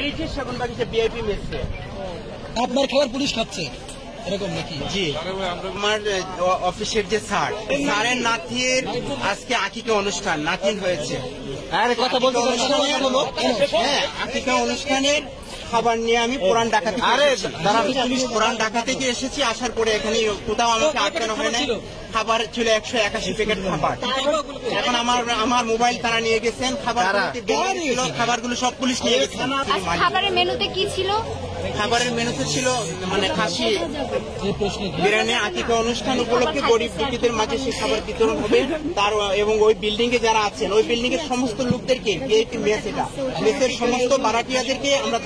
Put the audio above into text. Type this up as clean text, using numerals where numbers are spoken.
এই যে সেগুনবাগিচা বিআইপি মেসে আপনার খাবার পুলিশ খাচ্ছে এরকম নাকি? জি, আমার অফিসের যে স্যারের নাতির আজকে আকিকা অনুষ্ঠান, নাতিন হয়েছে। কথা বলতে হ্যাঁ, আকিকা অনুষ্ঠানের খাবার নিয়ে আমি পুরান ঢাকা থেকে পুরান ঢাকা থেকে এসেছি। আসার পরে এখানে কোথাও আমাকে আটকানো হয় নাই। খাবার ছিল 181 প্যাকেট খাবার। এখন আমার মোবাইল তারা নিয়ে গেছেন। খাবারগুলো সব পুলিশ নিয়ে গেছেন। খাবারের মেনুতে কি ছিল? খাবারের মেনুতে ছিল মানে খাসি বিরিয়ানি। আকিকা অনুষ্ঠান উপলক্ষে গরিব দুঃখীদের মাঝে সেই খাবার বিতরণ হবে। তার এবং ওই বিল্ডিং এ যারা আছেন, ওই বিল্ডিং এর সমস্ত লোকদেরকে ভিআইপি মেস, এটা মেসের সমস্ত ভাড়াটিয়াদেরকে আমরা